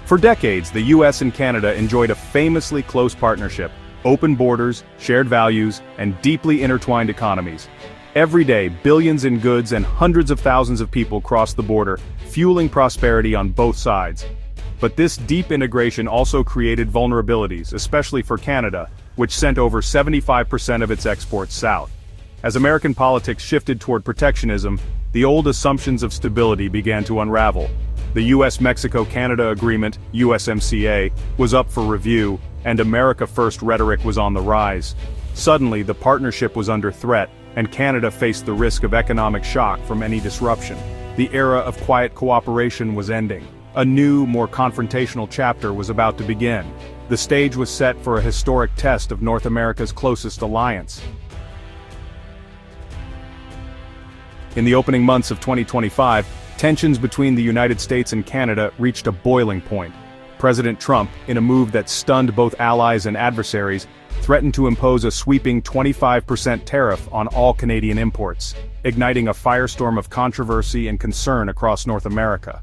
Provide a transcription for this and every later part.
For decades, the US and Canada enjoyed a famously close partnership, open borders, shared values, and deeply intertwined economies. Every day, billions in goods and hundreds of thousands of people crossed the border, fueling prosperity on both sides. But this deep integration also created vulnerabilities, especially for Canada, which sent over 75% of its exports south. As American politics shifted toward protectionism, the old assumptions of stability began to unravel. The US-Mexico-Canada Agreement, USMCA, was up for review, and America First rhetoric was on the rise. Suddenly, the partnership was under threat, and Canada faced the risk of economic shock from any disruption. The era of quiet cooperation was ending. A new, more confrontational chapter was about to begin. The stage was set for a historic test of North America's closest alliance. In the opening months of 2025, tensions between the United States and Canada reached a boiling point. President Trump, in a move that stunned both allies and adversaries, threatened to impose a sweeping 25% tariff on all Canadian imports, igniting a firestorm of controversy and concern across North America.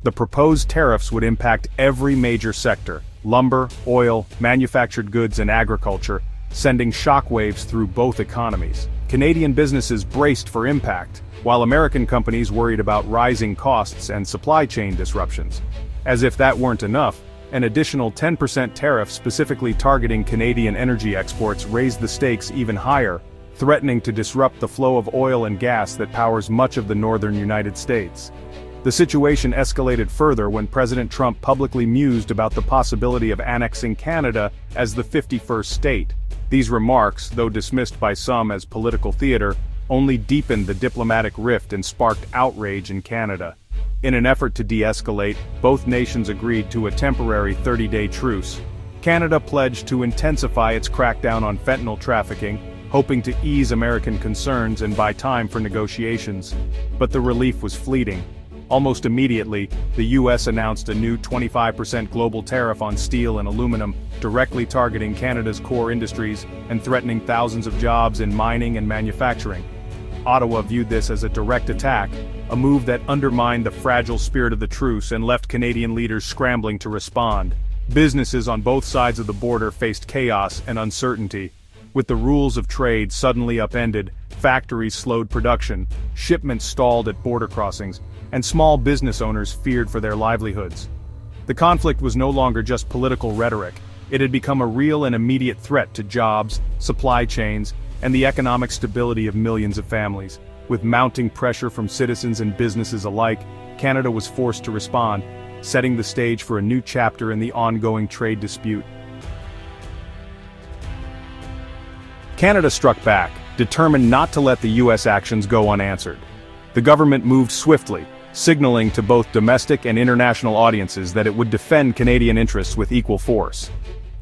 The proposed tariffs would impact every major sector: lumber, oil, manufactured goods, and agriculture, sending shockwaves through both economies. Canadian businesses braced for impact, while American companies worried about rising costs and supply chain disruptions. As if that weren't enough, an additional 10% tariff specifically targeting Canadian energy exports raised the stakes even higher, threatening to disrupt the flow of oil and gas that powers much of the northern United States. The situation escalated further when President Trump publicly mused about the possibility of annexing Canada as the 51st state. These remarks, though dismissed by some as political theater, only deepened the diplomatic rift and sparked outrage in Canada. In an effort to de-escalate, both nations agreed to a temporary 30-day truce. Canada pledged to intensify its crackdown on fentanyl trafficking, hoping to ease American concerns and buy time for negotiations. But the relief was fleeting. Almost immediately, the US announced a new 25% global tariff on steel and aluminum, directly targeting Canada's core industries and threatening thousands of jobs in mining and manufacturing. Ottawa viewed this as a direct attack, a move that undermined the fragile spirit of the truce and left Canadian leaders scrambling to respond. Businesses on both sides of the border faced chaos and uncertainty. With the rules of trade suddenly upended, factories slowed production, shipments stalled at border crossings, and small business owners feared for their livelihoods. The conflict was no longer just political rhetoric. It had become a real and immediate threat to jobs, supply chains, and the economic stability of millions of families. With mounting pressure from citizens and businesses alike, Canada was forced to respond, setting the stage for a new chapter in the ongoing trade dispute. Canada struck back, determined not to let the US actions go unanswered. The government moved swiftly, signaling to both domestic and international audiences that it would defend Canadian interests with equal force.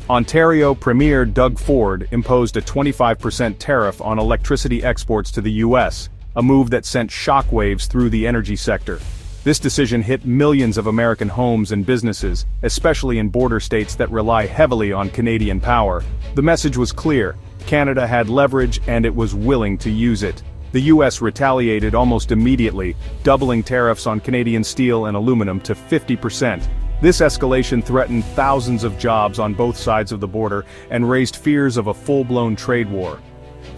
Ontario Premier Doug Ford imposed a 25% tariff on electricity exports to the US, a move that sent shockwaves through the energy sector. This decision hit millions of American homes and businesses, especially in border states that rely heavily on Canadian power. The message was clear: Canada had leverage and it was willing to use it. The US retaliated almost immediately, doubling tariffs on Canadian steel and aluminum to 50%. This escalation threatened thousands of jobs on both sides of the border and raised fears of a full-blown trade war.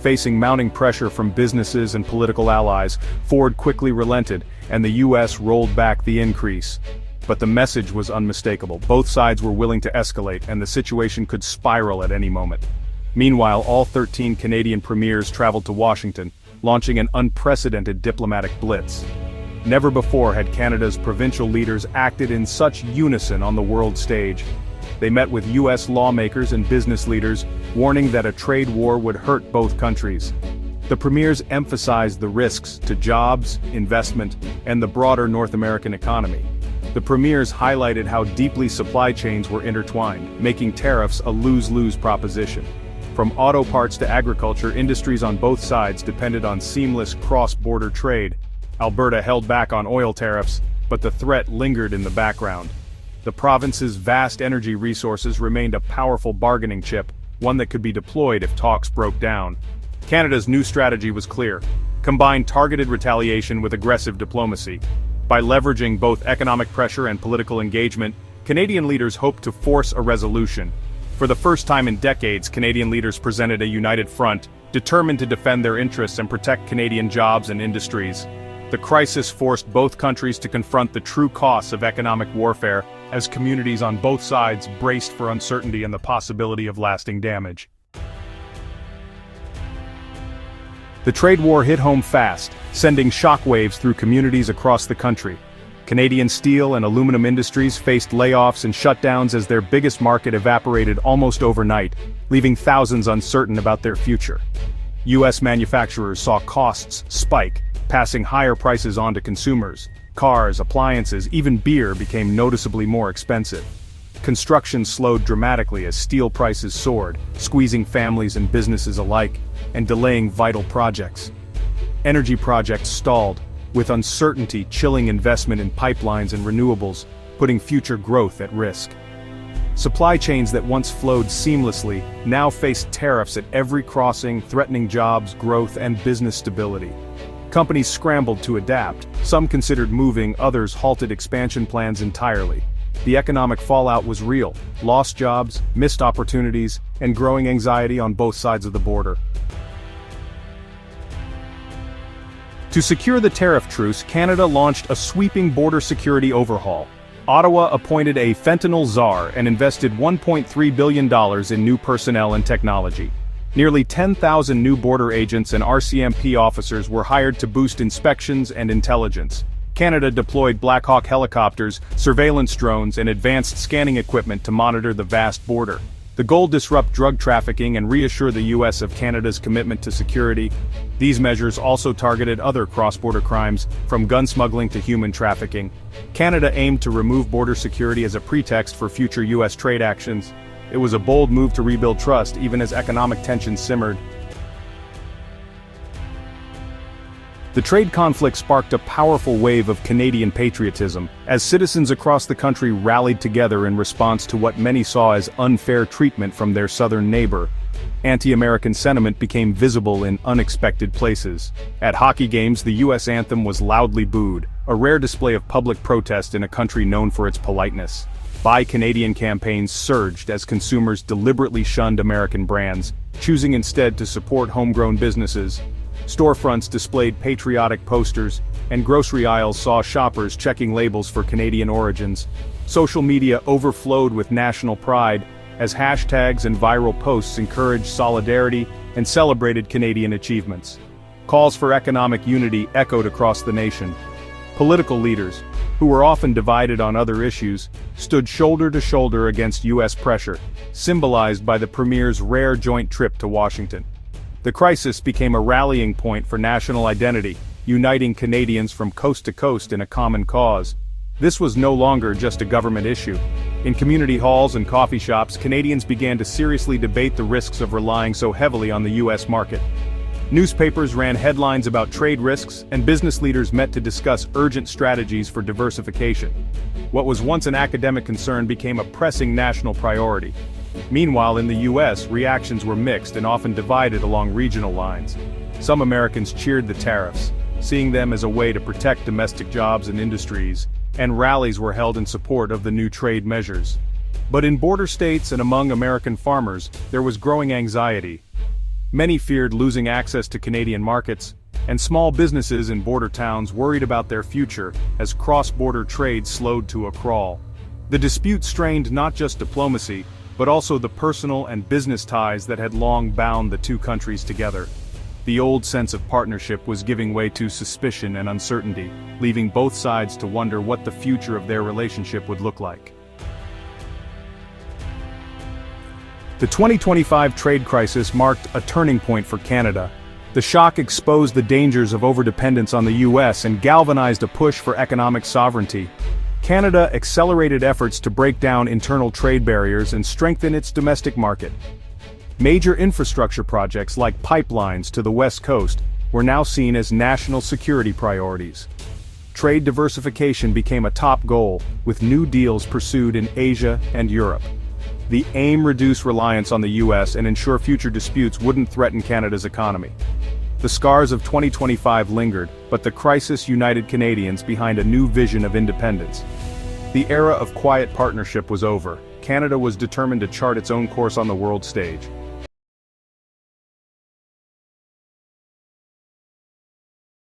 Facing mounting pressure from businesses and political allies, Ford quickly relented, and the US rolled back the increase. But the message was unmistakable. Both sides were willing to escalate, and the situation could spiral at any moment. Meanwhile, all 13 Canadian premiers traveled to Washington, launching an unprecedented diplomatic blitz. Never before had Canada's provincial leaders acted in such unison on the world stage. They met with US lawmakers and business leaders, warning that a trade war would hurt both countries. The premiers emphasized the risks to jobs, investment, and the broader North American economy. The premiers highlighted how deeply supply chains were intertwined, making tariffs a lose-lose proposition. From auto parts to agriculture, industries on both sides depended on seamless cross-border trade. Alberta held back on oil tariffs, but the threat lingered in the background. The province's vast energy resources remained a powerful bargaining chip, one that could be deployed if talks broke down. Canada's new strategy was clear: combine targeted retaliation with aggressive diplomacy. By leveraging both economic pressure and political engagement, Canadian leaders hoped to force a resolution. For the first time in decades, Canadian leaders presented a united front, determined to defend their interests and protect Canadian jobs and industries. The crisis forced both countries to confront the true costs of economic warfare, as communities on both sides braced for uncertainty and the possibility of lasting damage. The trade war hit home fast, sending shockwaves through communities across the country. Canadian steel and aluminum industries faced layoffs and shutdowns as their biggest market evaporated almost overnight, leaving thousands uncertain about their future. U.S. manufacturers saw costs spike, passing higher prices on to consumers. Cars, appliances, even beer became noticeably more expensive. Construction slowed dramatically as steel prices soared, squeezing families and businesses alike, and delaying vital projects. Energy projects stalled, with uncertainty chilling investment in pipelines and renewables, putting future growth at risk. Supply chains that once flowed seamlessly now faced tariffs at every crossing, threatening jobs, growth, and business stability. Companies scrambled to adapt, some considered moving, others halted expansion plans entirely. The economic fallout was real: lost jobs, missed opportunities, and growing anxiety on both sides of the border. To secure the tariff truce, Canada launched a sweeping border security overhaul. Ottawa appointed a fentanyl czar and invested $1.3 billion in new personnel and technology. Nearly 10,000 new border agents and RCMP officers were hired to boost inspections and intelligence. Canada deployed Black Hawk helicopters, surveillance drones, and advanced scanning equipment to monitor the vast border. The goal: disrupt drug trafficking and reassure the U.S. of Canada's commitment to security. These measures also targeted other cross-border crimes, from gun smuggling to human trafficking. Canada aimed to remove border security as a pretext for future U.S. trade actions. It was a bold move to rebuild trust, even as economic tensions simmered. The trade conflict sparked a powerful wave of Canadian patriotism, as citizens across the country rallied together in response to what many saw as unfair treatment from their southern neighbor. Anti-American sentiment became visible in unexpected places. At hockey games, the U.S. anthem was loudly booed, a rare display of public protest in a country known for its politeness. Buy Canadian campaigns surged as consumers deliberately shunned American brands, choosing instead to support homegrown businesses. Storefronts displayed patriotic posters, and grocery aisles saw shoppers checking labels for Canadian origins. Social media overflowed with national pride, as hashtags and viral posts encouraged solidarity and celebrated Canadian achievements. Calls for economic unity echoed across the nation. Political leaders, who were often divided on other issues, stood shoulder to shoulder against U.S. pressure, symbolized by the Premier's rare joint trip to Washington. The crisis became a rallying point for national identity, uniting Canadians from coast to coast in a common cause. This was no longer just a government issue. In community halls and coffee shops, Canadians began to seriously debate the risks of relying so heavily on the U.S. market. Newspapers ran headlines about trade risks, and business leaders met to discuss urgent strategies for diversification. What was once an academic concern became a pressing national priority. Meanwhile, in the U.S., reactions were mixed and often divided along regional lines. Some Americans cheered the tariffs, seeing them as a way to protect domestic jobs and industries, and rallies were held in support of the new trade measures. But in border states and among American farmers, there was growing anxiety. Many feared losing access to Canadian markets, and small businesses in border towns worried about their future as cross-border trade slowed to a crawl. The dispute strained not just diplomacy, but also the personal and business ties that had long bound the two countries together. The old sense of partnership was giving way to suspicion and uncertainty, leaving both sides to wonder what the future of their relationship would look like. The 2025 trade crisis marked a turning point for Canada. The shock exposed the dangers of overdependence on the U.S. and galvanized a push for economic sovereignty. Canada accelerated efforts to break down internal trade barriers and strengthen its domestic market. Major infrastructure projects like pipelines to the West Coast were now seen as national security priorities. Trade diversification became a top goal, with new deals pursued in Asia and Europe. The aim: reduce reliance on the U.S. and ensure future disputes wouldn't threaten Canada's economy. The scars of 2025 lingered, but the crisis united Canadians behind a new vision of independence. The era of quiet partnership was over. Canada was determined to chart its own course on the world stage.